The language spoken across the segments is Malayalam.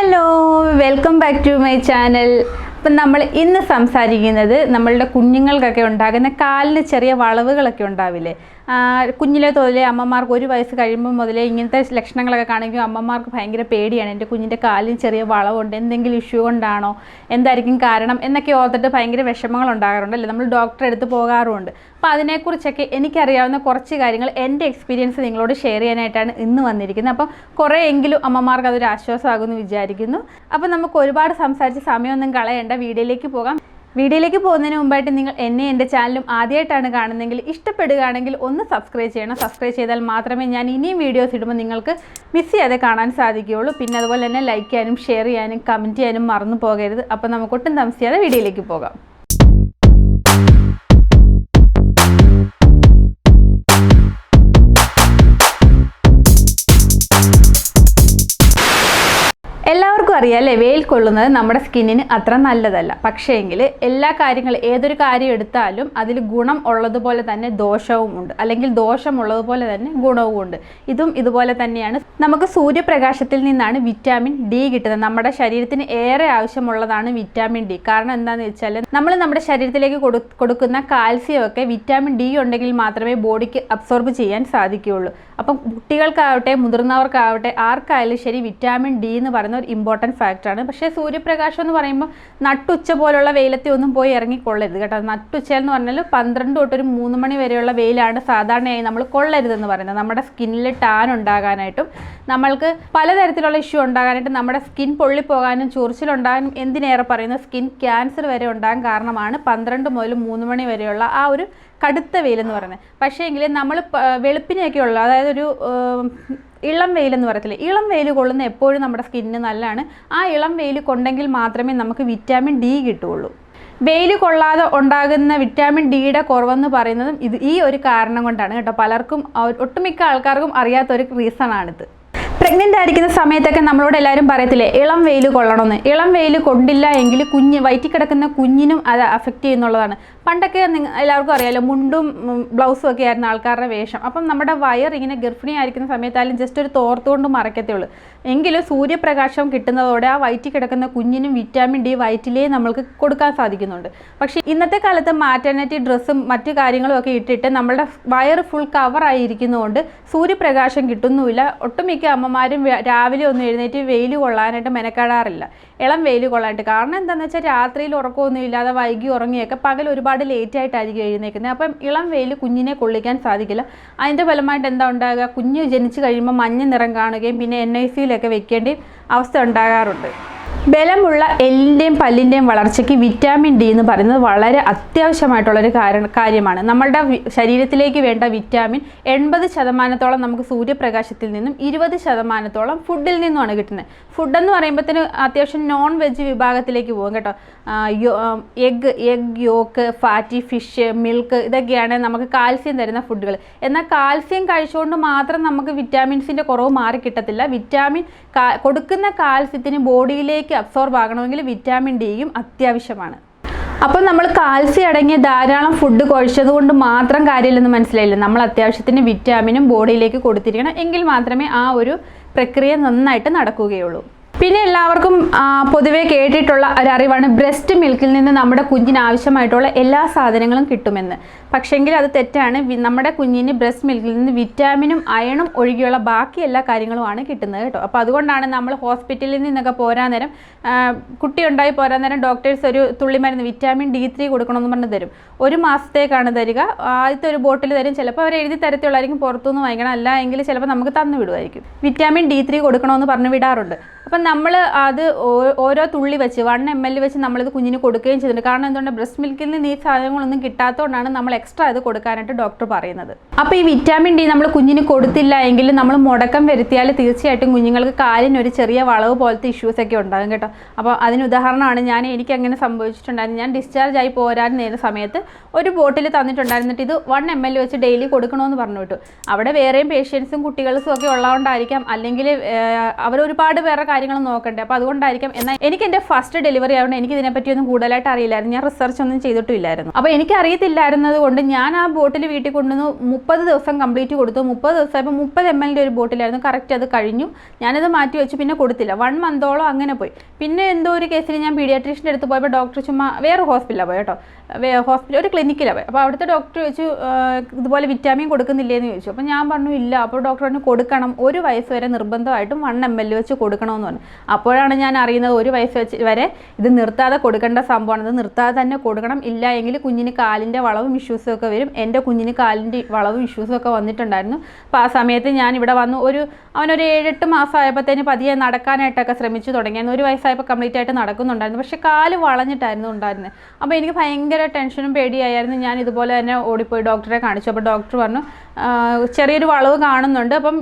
Hello, welcome back to my channel. അപ്പം നമ്മൾ ഇന്ന് സംസാരിക്കുന്നത് നമ്മളുടെ കുഞ്ഞുങ്ങൾക്കൊക്കെ ഉണ്ടാകുന്ന കാലിന് ചെറിയ വളവുകളൊക്കെ ഉണ്ടാവില്ലേ. കുഞ്ഞിലെ തോതിലെ അമ്മമാർക്ക് 1 വയസ്സ് കഴിയുമ്പോൾ മുതലേ ഇങ്ങനത്തെ ലക്ഷണങ്ങളൊക്കെ കാണിക്കും. അമ്മമാർക്ക് ഭയങ്കര പേടിയാണ്, എൻ്റെ കുഞ്ഞിൻ്റെ കാലിന് ചെറിയ വളവുണ്ട്, എന്തെങ്കിലും ഇഷ്യൂ കൊണ്ടാണോ, എന്തായിരിക്കും കാരണം എന്നൊക്കെ ഓർത്തിട്ട് ഭയങ്കര വിഷമങ്ങൾ ഉണ്ടാകാറുണ്ട് അല്ലേ. നമ്മൾ ഡോക്ടറെ അടുത്ത് പോകാറുമുണ്ട്. അപ്പോൾ അതിനെക്കുറിച്ചൊക്കെ എനിക്കറിയാവുന്ന കുറച്ച് കാര്യങ്ങൾ എൻ്റെ എക്സ്പീരിയൻസ് നിങ്ങളോട് ഷെയർ ചെയ്യാനായിട്ടാണ് ഇന്ന് വന്നിരിക്കുന്നത്. അപ്പം കുറേയെങ്കിലും അമ്മമാർക്ക് അതൊരു ആശ്വാസമാകുമെന്ന് വിചാരിക്കുന്നു. അപ്പോൾ നമുക്ക് ഒരുപാട് സംസാരിച്ച് സമയമൊന്നും കളയേണ്ട, വീഡിയോയിലേക്ക് പോകാം. വീഡിയോയിലേക്ക് പോകുന്നതിന് മുമ്പായിട്ട് നിങ്ങൾ എന്നെ എൻ്റെ ചാനലും ആദ്യമായിട്ടാണ് കാണുന്നതെങ്കിൽ ഇഷ്ടപ്പെടുകയാണെങ്കിൽ ഒന്ന് സബ്സ്ക്രൈബ് ചെയ്യണം. സബ്സ്ക്രൈബ് ചെയ്താൽ മാത്രമേ ഞാൻ ഇനിയും വീഡിയോസ് ഇടുമ്പോൾ നിങ്ങൾക്ക് മിസ് ചെയ്യാതെ കാണാൻ സാധിക്കുകയുള്ളൂ. പിന്നെ അതുപോലെ തന്നെ ലൈക്ക് ചെയ്യാനും ഷെയർ ചെയ്യാനും കമൻറ്റ് ചെയ്യാനും മറന്നു പോകരുത്. അപ്പോൾ നമുക്കൊട്ടും താമസിയാതെ വീഡിയോയിലേക്ക് പോകാം. എല്ലാവർക്കും അറിയാം അല്ലേ, വെയിൽ കൊള്ളുന്നത് നമ്മുടെ സ്കിന്നിന് അത്ര നല്ലതല്ല. പക്ഷേങ്കിൽ എല്ലാ കാര്യങ്ങളും ഏതൊരു കാര്യം എടുത്താലും അതിൽ ഗുണം ഉള്ളതുപോലെ തന്നെ ദോഷവും ഉണ്ട്, അല്ലെങ്കിൽ ദോഷമുള്ളതുപോലെ തന്നെ ഗുണവും ഉണ്ട്. ഇതും ഇതുപോലെ തന്നെയാണ്. നമുക്ക് സൂര്യപ്രകാശത്തിൽ നിന്നാണ് വിറ്റാമിൻ ഡി കിട്ടുന്നത്. നമ്മുടെ ശരീരത്തിന് ഏറെ ആവശ്യമുള്ളതാണ് വിറ്റാമിൻ ഡി. കാരണം എന്താണെന്ന് വെച്ചാൽ നമ്മൾ നമ്മുടെ ശരീരത്തിലേക്ക് കൊടുക്കുന്ന കാൽസ്യം ഒക്കെ വിറ്റാമിൻ ഡി ഉണ്ടെങ്കിൽ മാത്രമേ ബോഡിക്ക് അബ്സോർബ് ചെയ്യാൻ സാധിക്കുകയുള്ളൂ. അപ്പം കുട്ടികൾക്കാവട്ടെ മുതിർന്നവർക്കാവട്ടെ ആർക്കായാലും ശരി വിറ്റാമിൻ ഡി എന്ന് പറയുന്ന ഒരു ഇമ്പോർട്ടൻറ്റ് ഫാക്ടറാണ്. പക്ഷേ സൂര്യപ്രകാശം എന്ന് പറയുമ്പോൾ നട്ടുച്ച പോലുള്ള വെയിലത്തെ ഒന്നും പോയി ഇറങ്ങിക്കൊള്ളരുത് കേട്ടോ. നട്ടുച്ച എന്ന് പറഞ്ഞാൽ 12 തൊട്ട് ഒരു 3 മണി വരെയുള്ള വെയിലാണ് സാധാരണയായി നമ്മൾ കൊള്ളരുതെന്ന് പറയുന്നത്. നമ്മുടെ സ്കിന്നിൽ ടാൻ ഉണ്ടാകാനായിട്ടും നമ്മൾക്ക് പലതരത്തിലുള്ള ഇഷ്യൂ ഉണ്ടാകാനായിട്ടും നമ്മുടെ സ്കിൻ പൊള്ളിപ്പോകാനും ചൊറിച്ചിലുണ്ടാകാനും എന്തിനേറെ പറയുന്നത് സ്കിൻ ക്യാൻസർ വരെ ഉണ്ടാകാൻ കാരണമാണ് 12 മുതൽ 3 മണി വരെയുള്ള ആ ഒരു കടുത്ത വെയിലെന്ന് പറയുന്നത്. പക്ഷേ എങ്കിൽ നമ്മൾ വെളുപ്പിനെയൊക്കെയുള്ള, അതായത് ഒരു ഇളം വെയിലെന്ന് പറയത്തില്ലേ, ഇളം വെയിൽ കൊള്ളുന്ന എപ്പോഴും നമ്മുടെ സ്കിന്നിന് നല്ലതാണ്. ആ ഇളം വെയിൽ കൊണ്ടെങ്കിൽ മാത്രമേ നമുക്ക് വിറ്റാമിൻ ഡി കിട്ടുകയുള്ളൂ. വെയിൽ കൊള്ളാതെ ഉണ്ടാകുന്ന വിറ്റാമിൻ ഡിയുടെ കുറവെന്ന് പറയുന്നതും ഈ ഒരു കാരണം കൊണ്ടാണ് കേട്ടോ. പലർക്കും ഒട്ടുമിക്ക ആൾക്കാർക്കും അറിയാത്തൊരു റീസണാണിത്. പ്രഗ്നൻ്റ് ആയിരിക്കുന്ന സമയത്തൊക്കെ നമ്മളോട് എല്ലാവരും പറയത്തില്ലേ ഇളം വെയിൽ കൊള്ളണമെന്ന്. ഇളം വെയിൽ കൊണ്ടില്ല എങ്കിൽ വയറ്റിൽ കിടക്കുന്ന കുഞ്ഞിനും അത് അഫക്റ്റ് ചെയ്യുന്നുള്ളതാണ്. പണ്ടൊക്കെ എല്ലാവർക്കും അറിയാമല്ലോ, മുണ്ടും ബ്ലൗസും ഒക്കെ ആയിരുന്നു ആൾക്കാരുടെ വേഷം. അപ്പം നമ്മുടെ വയർ ഇങ്ങനെ ഗർഭിണി ആയിരിക്കുന്ന സമയത്തായാലും ജസ്റ്റ് ഒരു തോർത്തുകൊണ്ട് മറക്കത്തേ ഉള്ളൂ. എങ്കിലും സൂര്യപ്രകാശം കിട്ടുന്നതോടെ ആ വയറ്റിൽ കിടക്കുന്ന കുഞ്ഞിനും വിറ്റാമിൻ ഡി വയറ്റിലേ നമ്മൾക്ക് കൊടുക്കാൻ സാധിക്കുന്നുണ്ട്. പക്ഷേ ഇന്നത്തെ കാലത്ത് മാറ്റർനിറ്റി ഡ്രസ്സും മറ്റു കാര്യങ്ങളും ഒക്കെ ഇട്ടിട്ട് നമ്മളുടെ വയർ ഫുൾ കവറായിരിക്കുന്നതുകൊണ്ട് സൂര്യപ്രകാശം കിട്ടുന്നുമില്ല. ഒട്ടുമിക്ക അമ്മമാരും രാവിലെ ഒന്നും എഴുന്നേറ്റ് വെയിൽ കൊള്ളാനായിട്ട് മെനക്കെടാറില്ല, ഇളം വെയിൽ കൊള്ളാനായിട്ട്. കാരണം എന്താണെന്ന് വെച്ചാൽ രാത്രിയിൽ ഉറക്കമൊന്നും ഇല്ലാതെ വൈകി ഉറങ്ങിയൊക്കെ പകൽ ഒരുപാട് ലേറ്റായിട്ടായിരിക്കും എഴുന്നേക്കുന്നത്. അപ്പം ഇളം വെയിൽ കുഞ്ഞിനെ കൊള്ളിക്കാൻ സാധിക്കില്ല. അതിൻ്റെ ഫലമായിട്ട് എന്താ ഉണ്ടാകുക, കുഞ്ഞ് ജനിച്ച് കഴിയുമ്പോൾ മഞ്ഞ നിറം കാണുകയും പിന്നെ NICUലൊക്കെ വെക്കേണ്ട അവസ്ഥ ഉണ്ടാകാറുണ്ട്. ബലമുള്ള എല്ലിൻ്റെയും പല്ലിൻ്റെയും വളർച്ചയ്ക്ക് വിറ്റാമിൻ ഡി എന്ന് പറയുന്നത് വളരെ അത്യാവശ്യമായിട്ടുള്ളൊരു കാര്യമാണ്. നമ്മളുടെ ശരീരത്തിലേക്ക് വേണ്ട വിറ്റാമിൻ 80% നമുക്ക് സൂര്യപ്രകാശത്തിൽ നിന്നും 20% ഫുഡിൽ നിന്നുമാണ് കിട്ടുന്നത്. ഫുഡെന്ന് പറയുമ്പോഴത്തേന് അത്യാവശ്യം നോൺ വെജ് വിഭാഗത്തിലേക്ക് പോകും കേട്ടോ. Egg yoke, fatty fish, milk, ഇതൊക്കെയാണ് നമുക്ക് കാൽസ്യം തരുന്ന ഫുഡുകൾ. എന്നാൽ കാൽസ്യം കഴിച്ചുകൊണ്ട് മാത്രം നമുക്ക് വിറ്റാമിൻസിൻ്റെ കുറവ് മാറി കിട്ടത്തില്ല. വിറ്റാമിൻ കൊടുക്കുന്ന കാൽസ്യത്തിന് ബോഡിയിലേക്ക് അബ്സോർബ് ആകണമെങ്കിൽ വിറ്റാമിൻ ഡിയും അത്യാവശ്യമാണ്. അപ്പോൾ നമ്മൾ കാൽസ്യം അടങ്ങിയ ധാരാളം ഫുഡ് കഴിച്ചത് കൊണ്ട് മാത്രം കാര്യമില്ലെന്ന് മനസ്സിലായില്ല. നമ്മൾ അത്യാവശ്യത്തിന് വിറ്റാമിനും ബോഡിയിലേക്ക് കൊടുത്തിരിക്കണം, എങ്കിൽ മാത്രമേ ആ ഒരു പ്രക്രിയ നന്നായിട്ട് നടക്കുകയുള്ളൂ. പിന്നെ എല്ലാവർക്കും പൊതുവേ കേട്ടിട്ടുള്ള ഒരറിവാണ് ബ്രസ്റ്റ് മിൽക്കിൽ നിന്ന് നമ്മുടെ കുഞ്ഞിന് ആവശ്യമായിട്ടുള്ള എല്ലാ സാധനങ്ങളും കിട്ടുമെന്ന്. പക്ഷേങ്കിൽ അത് തെറ്റാണ്. നമ്മുടെ കുഞ്ഞിന് ബ്രസ്റ്റ് മിൽക്കിൽ നിന്ന് വിറ്റാമിനും അയണും ഒഴികെയുള്ള ബാക്കി എല്ലാ കാര്യങ്ങളുമാണ് കിട്ടുന്നത് കേട്ടോ. അപ്പോൾ അതുകൊണ്ടാണ് നമ്മൾ ഹോസ്പിറ്റലിൽ നിന്നൊക്കെ പോരാൻ നേരം, കുട്ടി ഉണ്ടായി പോരാൻ നേരം ഡോക്ടേഴ്സ് ഒരു തുള്ളിമരുന്ന് വിറ്റാമിൻ D3 കൊടുക്കണമെന്ന് പറഞ്ഞ് തരും. 1 മാസത്തേക്കാണ് തരിക. ആദ്യത്തെ ഒരു ബോട്ടിൽ തരും. ചിലപ്പോൾ അവർ എഴുതി തരത്തുള്ളായിരിക്കും, പുറത്തുനിന്ന് വാങ്ങിക്കണം. അല്ല എങ്കിൽ ചിലപ്പോൾ നമുക്ക് തന്നു വിടുമായിരിക്കും. വിറ്റാമിൻ D3 കൊടുക്കണമെന്ന് പറഞ്ഞു വിടാറുണ്ട്. അപ്പം നമ്മൾ അത് ഓരോ തുള്ളി വെച്ച് 1 ml വെച്ച് നമ്മളിത് കുഞ്ഞിന് കൊടുക്കുകയും ചെയ്തിട്ടുണ്ട്. കാരണം എന്തുകൊണ്ട്, ബ്രസ്റ്റ് മിൽക്കിൽ നിന്ന് ഈ സാധനങ്ങളൊന്നും കിട്ടാത്തതുകൊണ്ടാണ് നമ്മൾ എക്സ്ട്രാ ഇത് കൊടുക്കാനായിട്ട് ഡോക്ടർ പറയുന്നത്. അപ്പോൾ ഈ വിറ്റാമിൻ ഡി നമ്മൾ കുഞ്ഞിന് കൊടുത്തില്ല എങ്കിൽ നമ്മൾ മുടക്കം വരുത്തിയാൽ തീർച്ചയായിട്ടും കുഞ്ഞുങ്ങൾക്ക് കാലിനൊരു ചെറിയ വളവ് പോലത്തെ ഇഷ്യൂസ് ഒക്കെ ഉണ്ടാകും കേട്ടോ. അപ്പോൾ അതിന് ഉദാഹരണമാണ് എനിക്ക് അങ്ങനെ സംഭവിച്ചിട്ടുണ്ടായിരുന്നു. ഞാൻ ഡിസ്ചാർജ് ആയി പോരാൻ നേരുന്ന സമയത്ത് ഒരു ബോട്ടിൽ തന്നിട്ടുണ്ടായിരുന്നിട്ട് ഇത് 1 ml വെച്ച് ഡെയിലി കൊടുക്കണമെന്ന് പറഞ്ഞു വിട്ടു. അവിടെ വേറെയും പേഷ്യൻസും കുട്ടികൾസും ഒക്കെ ഉള്ളതുകൊണ്ടായിരിക്കാം, അല്ലെങ്കിൽ അവർ ഒരുപാട് വേറെ കാര്യങ്ങൾ കാര്യങ്ങളും നോക്കണ്ടേ. അപ്പോൾ അതുകൊണ്ടായിരിക്കും. എന്നാൽ എനിക്ക് എൻ്റെ ഫസ്റ്റ് ഡെലിവറി ആയതുകൊണ്ട് എനിക്ക് ഇതിനെപ്പറ്റിയൊന്നും കൂടുതലായിട്ട് അറിയില്ലായിരുന്നു. ഞാൻ റിസർച്ച് ഒന്നും ചെയ്തിട്ടില്ലായിരുന്നു. അപ്പോൾ എനിക്ക് അറിയത്തില്ലായിരുന്നത് കൊണ്ട് ഞാൻ ആ ബോട്ടിൽ വീട്ടിൽ കൊണ്ടുവന്ന് 30 ദിവസം കംപ്ലീറ്റ് കൊടുത്തു. 30 ദിവസമായപ്പോൾ 30 ml ഒരു ബോട്ടിലായിരുന്നു. കറക്റ്റ് അത് കഴിഞ്ഞു. ഞാനത് മാറ്റി വെച്ചു, പിന്നെ കൊടുത്തില്ല. 1 മന്തോളം അങ്ങനെ പോയി. പിന്നെ എന്തോ ഒരു കേസിൽ ഞാൻ പീഡിയാട്രീഷ്യൻ്റെ അടുത്ത് പോയപ്പോൾ ഡോക്ടർ ചുമ്മാ വേറെ ഹോസ്പിറ്റലാണ് പോയി കേട്ടോ, ഹോസ്പിറ്റൽ ഒരു ക്ലിനിക്കിലാണ് പോയി. അപ്പോൾ അവിടുത്തെ ഡോക്ടർ ചോദിച്ചു ഇതുപോലെ വിറ്റാമിൻ കൊടുക്കുന്നില്ലേന്ന് ചോദിച്ചു. അപ്പോൾ ഞാൻ പറഞ്ഞു ഇല്ല. അപ്പോൾ ഡോക്ടർ പറഞ്ഞു കൊടുക്കണം, 1 വയസ്സ് വരെ നിർബന്ധമായിട്ടും 1 ml വെച്ച് കൊടുക്കണമെന്ന് പറഞ്ഞു. അപ്പോഴാണ് ഞാൻ അറിയുന്നത് 1 വയസ്സ് വരെ ഇത് നിർത്താതെ കൊടുക്കേണ്ട സംഭവമാണ്. ഇത് നിർത്താതെ തന്നെ കൊടുക്കണം, ഇല്ല എങ്കിൽ കുഞ്ഞിന് കാലിൻ്റെ വളവും ഇഷ്യൂസും ഒക്കെ വരും. എൻ്റെ കുഞ്ഞിന് കാലിൻ്റെ വളവും ഇഷ്യൂസും ഒക്കെ വന്നിട്ടുണ്ടായിരുന്നു. അപ്പോൾ ആ സമയത്ത് ഞാൻ ഇവിടെ വന്നു. അവനൊരു 7-8 മാസം ആയപ്പോഴത്തേന് പതിയെ നടക്കാനായിട്ടൊക്കെ ശ്രമിച്ചു തുടങ്ങിയായിരുന്നു. 1 വയസ്സായപ്പോൾ കംപ്ലീറ്റ് ആയിട്ട് നടക്കുന്നുണ്ടായിരുന്നു. പക്ഷേ കാല് വളഞ്ഞിട്ടായിരുന്നു ഉണ്ടായിരുന്നത്. അപ്പോൾ എനിക്ക് ഭയങ്കര ടെൻഷനും പേടിയായിരുന്നു. ഞാൻ ഇതുപോലെ തന്നെ ഓടിപ്പോയി ഡോക്ടറെ കാണിച്ചു. അപ്പോൾ ഡോക്ടർ പറഞ്ഞു ചെറിയൊരു വളവ് കാണുന്നുണ്ട്, അപ്പം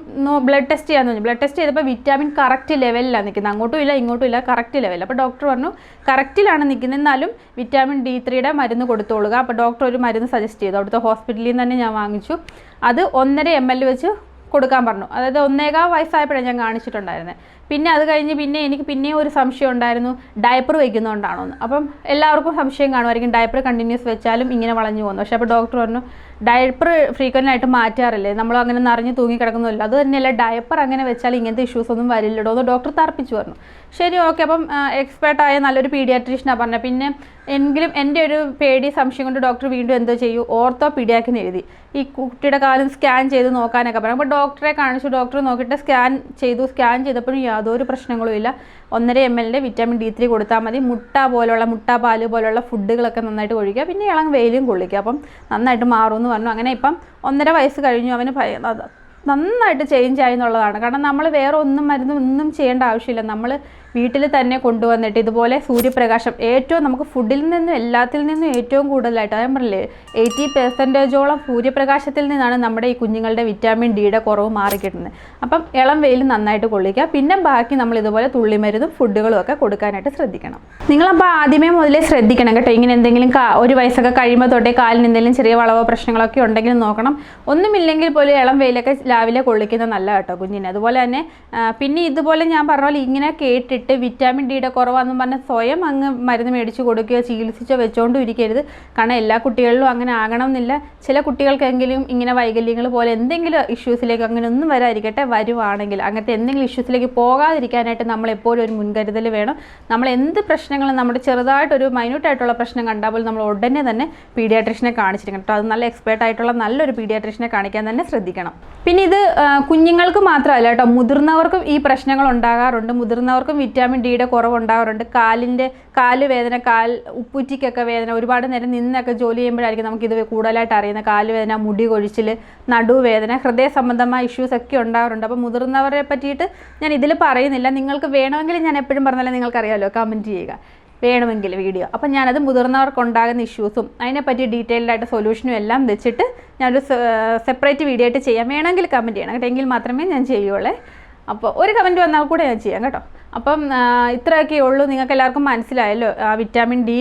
ബ്ലഡ് ടെസ്റ്റ് ചെയ്യാമെന്ന് പറഞ്ഞു. ബ്ലഡ് ടെസ്റ്റ് ചെയ്തപ്പോൾ വിറ്റാമിൻ കറക്റ്റ് ലെവലിലാണ് നിൽക്കുന്നത്, അങ്ങോട്ടും ഇല്ല ഇങ്ങോട്ടും ഇല്ല, കറക്റ്റ് ലെവൽ. അപ്പോൾ ഡോക്ടർ പറഞ്ഞു കറക്റ്റിലാണ് നിൽക്കുന്നത്, എന്നാലും വിറ്റാമിൻ D3 മരുന്ന് കൊടുത്തോളുക. അപ്പോൾ ഡോക്ടർ ഒരു മരുന്ന് സജസ്റ്റ് ചെയ്തു, അവിടുത്തെ ഹോസ്പിറ്റലിൽ നിന്ന് തന്നെ ഞാൻ വാങ്ങിച്ചു. അത് 1.5 ml വെച്ച് കൊടുക്കാൻ പറഞ്ഞു. അതായത് 1.25 വയസ്സായപ്പോഴാണ് ഞാൻ കാണിച്ചിട്ടുണ്ടായിരുന്നത്. പിന്നെ അത് കഴിഞ്ഞ് പിന്നെ എനിക്ക് പിന്നെയും ഒരു സംശയം ഉണ്ടായിരുന്നു, ഡയപ്പർ വയ്ക്കുന്നതുകൊണ്ടാണോ എന്ന്. അപ്പം എല്ലാവർക്കും സംശയം കാണുമായിരിക്കും, ഡയപ്പർ കണ്ടിന്യൂസ് വെച്ചാലും ഇങ്ങനെ വളഞ്ഞു പോകുന്നു. പക്ഷേ അപ്പോൾ ഡോക്ടർ പറഞ്ഞു ഡയപ്പർ ഫ്രീക്വൻ്റ് ആയിട്ട് മാറ്റാറില്ലേ, നമ്മൾ അങ്ങനെ നിറഞ്ഞ് തൂങ്ങി കിടക്കുന്നില്ല, അത് തന്നെയല്ല ഡയപ്പർ അങ്ങനെ വെച്ചാൽ ഇങ്ങനത്തെ ഇഷ്യൂസ് ഒന്നും വരില്ലടോ എന്ന് ഡോക്ടർ തർപ്പിച്ചു പറഞ്ഞു. ശരി ഓക്കെ. അപ്പം എക്സ്പേർട്ടായ നല്ലൊരു പീഡിയാട്രീഷ്യനാണ് പറഞ്ഞത്. പിന്നെ എങ്കിലും എൻ്റെ ഒരു പേടി സംശയം കൊണ്ട് ഡോക്ടർ വീണ്ടും എന്തോ ചെയ്യൂ, ഓർത്തോപീഡിയാക്കിന് എഴുതി ഈ കുട്ടിയുടെ കാലം സ്കാൻ ചെയ്ത് നോക്കാനൊക്കെ പറഞ്ഞു. അപ്പോൾ ഡോക്ടറെ കാണിച്ചു. ഡോക്ടർ നോക്കിയിട്ട് സ്കാൻ ചെയ്തപ്പോഴും യാതൊരു പ്രശ്നങ്ങളും ഇല്ല. 1.5 ml വിറ്റാമിൻ D3 കൊടുത്താൽ മതി. മുട്ട പാല് പോലുള്ള ഫുഡുകളൊക്കെ നന്നായിട്ട് കഴിക്കുക, പിന്നെ ഇളം വെയിലും കൊള്ളിക്കുക, അപ്പം നന്നായിട്ട് മാറുമെന്ന് പറഞ്ഞു. അങ്ങനെ ഇപ്പം 1.5 വയസ്സ് കഴിഞ്ഞു. അവന് നന്നായിട്ട് ചേഞ്ച് ആയി എന്നുള്ളതാണ്. കാരണം നമ്മൾ വേറെ ഒന്നും ചെയ്യേണ്ട ആവശ്യമില്ല. നമ്മൾ വീട്ടിൽ തന്നെ കൊണ്ടുവന്നിട്ട് ഇതുപോലെ സൂര്യപ്രകാശം ഏറ്റവും നമുക്ക് ഫുഡിൽ നിന്നും എല്ലാത്തിൽ നിന്നും ഏറ്റവും കൂടുതലായിട്ട് ഞാൻ പറഞ്ഞില്ലേ 80% സൂര്യപ്രകാശത്തിൽ നിന്നാണ് നമ്മുടെ ഈ കുഞ്ഞുങ്ങളുടെ വിറ്റാമിൻ ഡിയുടെ കുറവ് മാറിക്കിട്ടുന്നത്. അപ്പം ഇളം വെയിൽ നന്നായിട്ട് കൊള്ളിക്കുക. പിന്നെ ബാക്കി നമ്മൾ ഇതുപോലെ തുള്ളിമരുന്നും ഫുഡുകളും ഒക്കെ കൊടുക്കാനായിട്ട് ശ്രദ്ധിക്കണം. നിങ്ങളപ്പോൾ ആദ്യമേ മുതലേ ശ്രദ്ധിക്കണം കേട്ടോ. ഇങ്ങനെ എന്തെങ്കിലും 1 വയസ്സൊക്കെ കഴിയുമ്പോൾ തൊട്ടേ കാലിന് എന്തെങ്കിലും ചെറിയ വളവോ പ്രശ്നങ്ങളൊക്കെ ഉണ്ടെങ്കിൽ നോക്കണം. ഒന്നുമില്ലെങ്കിൽ പോലും ഇളം വെയിലൊക്കെ രാവിലെ കൊള്ളിക്കുന്നത് നല്ല കേട്ടോ കുഞ്ഞിന്. അതുപോലെ തന്നെ പിന്നെ ഇതുപോലെ ഞാൻ പറഞ്ഞ പോലെ ഇങ്ങനെ കേട്ടിട്ട് വിറ്റാമിൻ ഡിയുടെ കുറവാണെന്ന് പറഞ്ഞാൽ സ്വയം അങ്ങ് മരുന്ന് മേടിച്ച് കൊടുക്കുകയോ ചികിത്സിച്ചോ വെച്ചുകൊണ്ടും ഇരിക്കരുത്. കാരണം എല്ലാ കുട്ടികളിലും അങ്ങനെ ആകണമെന്നില്ല. ചില കുട്ടികൾക്കെങ്കിലും ഇങ്ങനെ വൈകല്യങ്ങൾ പോലെ എന്തെങ്കിലും ഇഷ്യൂസിലേക്ക് അങ്ങനെ ഒന്നും വരാതിരിക്കട്ടെ. വരുവാണെങ്കിൽ അങ്ങനത്തെ എന്തെങ്കിലും ഇഷ്യൂസിലേക്ക് പോകാതിരിക്കാനായിട്ട് നമ്മൾ എപ്പോഴും ഒരു മുൻകരുതൽ വേണം. നമ്മൾ എന്ത് പ്രശ്നങ്ങളും നമ്മുടെ ചെറുതായിട്ടൊരു മൈന്യൂട്ടായിട്ടുള്ള പ്രശ്നം കണ്ടാൽ പോലും നമ്മൾ ഉടനെ തന്നെ പീഡിയാട്രീഷ്യനെ കാണിച്ചിരിക്കണം കേട്ടോ. അത് നല്ല എക്സ്പേർട്ടായിട്ടുള്ള നല്ലൊരു പീഡിയാട്രീഷ്യനെ കാണിക്കാൻ തന്നെ ശ്രദ്ധിക്കണം. പിന്നെ ഇത് കുഞ്ഞുങ്ങൾക്ക് മാത്രമല്ല കേട്ടോ, മുതിർന്നവർക്കും ഈ പ്രശ്നങ്ങൾ ഉണ്ടാകാറുണ്ട്. മുതിർന്നവർക്കും വിറ്റാമിൻ ഡിയുടെ കുറവുണ്ടാകാറുണ്ട്. കാല് വേദന, ഉപ്പുറ്റിക്കൊക്കെ വേദന, ഒരുപാട് നേരം നിന്നൊക്കെ ജോലി ചെയ്യുമ്പോഴായിരിക്കും നമുക്കിത് കൂടുതലായിട്ട് അറിയുന്നത്. കാല് വേദന, മുടി കൊഴിച്ചിൽ, നടുവേദന, ഹൃദയ സംബന്ധമായ ഇഷ്യൂസ് ഒക്കെ ഉണ്ടാകാറുണ്ട്. അപ്പോൾ മുതിർന്നവരെ പറ്റിയിട്ട് ഞാൻ ഇതിൽ പറയുന്നില്ല. നിങ്ങൾക്ക് വേണമെങ്കിൽ ഞാൻ എപ്പോഴും പറഞ്ഞാലേ നിങ്ങൾക്കറിയാമല്ലോ, കമൻറ്റ് ചെയ്യുക വേണമെങ്കിൽ വീഡിയോ. അപ്പം ഞാനത് മുതിർന്നവർക്കുണ്ടാകുന്ന ഇഷ്യൂസും അതിനെപ്പറ്റി ഡീറ്റെയിൽഡായിട്ട് സൊല്യൂഷനും എല്ലാം വെച്ചിട്ട് ഞാനൊരു സെപ്പറേറ്റ് വീഡിയോ ആയിട്ട് ചെയ്യാം. വേണമെങ്കിൽ കമൻറ്റ് ചെയ്യണം കേട്ടോ, എങ്കിൽ മാത്രമേ ഞാൻ ചെയ്യുള്ളൂ. അപ്പോൾ ഒരു കമൻറ്റ് വന്നാൽ കൂടെ ഞാൻ ചെയ്യാം കേട്ടോ. അപ്പം ഇത്രയൊക്കെ ഉള്ളൂ. നിങ്ങൾക്ക് എല്ലാവർക്കും മനസ്സിലായല്ലോ വിറ്റാമിൻ ഡി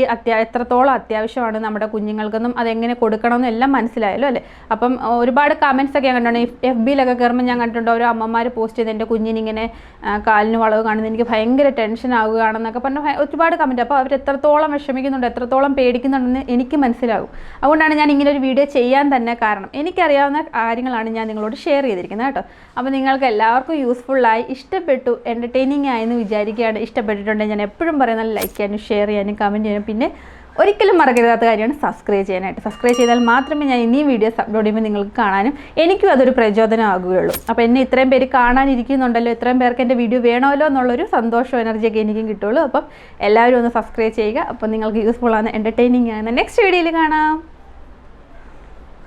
എത്രത്തോളം അത്യാവശ്യമാണ് നമ്മുടെ കുഞ്ഞുങ്ങൾക്കെന്നും അതെങ്ങനെ കൊടുക്കണമെന്നും എല്ലാം മനസ്സിലായല്ലോ അല്ലേ. അപ്പം ഒരുപാട് കമൻറ്റ്സ് ഒക്കെ ഞാൻ കണ്ടിട്ടുണ്ട്. FBയിലൊക്കെ കയറുമ്പോൾ ഞാൻ കണ്ടിട്ടുണ്ട് ഓരോ അമ്മമാർ പോസ്റ്റ് ചെയ്ത് എൻ്റെ കുഞ്ഞിനിങ്ങനെ കാലിന് വളവ് കാണുന്നത് എനിക്ക് ഭയങ്കര ടെൻഷൻ ആവുകയാണെന്നൊക്കെ പറഞ്ഞ് ഒരുപാട് കമൻറ്റ്. അപ്പോൾ അവർ എത്രത്തോളം വിഷമിക്കുന്നുണ്ട്, എത്രത്തോളം പേടിക്കുന്നുണ്ടെന്ന് എനിക്ക് മനസ്സിലാകും. അതുകൊണ്ടാണ് ഞാൻ ഇങ്ങനെ ഒരു വീഡിയോ ചെയ്യാൻ തന്നെ കാരണം. എനിക്കറിയാവുന്ന കാര്യങ്ങളാണ് ഞാൻ നിങ്ങളോട് ഷെയർ ചെയ്തിരിക്കുന്നത് കേട്ടോ. അപ്പോൾ നിങ്ങൾക്ക് എല്ലാവർക്കും യൂസ്ഫുള്ളായി, ഇഷ്ടപ്പെട്ടു, എൻ്റർടൈനിങ് ആയെന്ന് വിചാരിക്കുകയാണ്. ഇഷ്ടപ്പെട്ടിട്ടുണ്ടെങ്കിൽ ഞാൻ എപ്പോഴും പറയുന്നത് ലൈക്ക് ചെയ്യാനും ഷെയർ ചെയ്യാനും കമൻറ്റ് ചെയ്യാനും പിന്നെ ഒരിക്കലും മറക്കരുതാത്ത കാര്യമാണ് സബ്സ്ക്രൈബ് ചെയ്യാനായിട്ട്. സബ്സ്ക്രൈബ് ചെയ്താൽ മാത്രമേ ഞാൻ ഇനിയും വീഡിയോസ് അപ്ലോഡ് ചെയ്യുമ്പോൾ നിങ്ങൾക്ക് കാണാനും എനിക്കും അതൊരു പ്രചോദനമാകുകയുള്ളൂ. അപ്പോൾ എന്നെ ഇത്രയും പേര് കാണാനിരിക്കുന്നുണ്ടല്ലോ, ഇത്രയും പേർക്ക് എൻ്റെ വീഡിയോ വേണമല്ലോ എന്നുള്ളൊരു സന്തോഷവും എനർജിയൊക്കെ എനിക്കും കിട്ടുള്ളൂ. അപ്പം എല്ലാവരും ഒന്ന് സബ്സ്ക്രൈബ് ചെയ്യുക. അപ്പോൾ നിങ്ങൾക്ക് യൂസ്ഫുൾ ആണ്, എൻ്റർടൈനിങ് ആണ്. നെക്സ്റ്റ് വീഡിയോയിൽ കാണാം.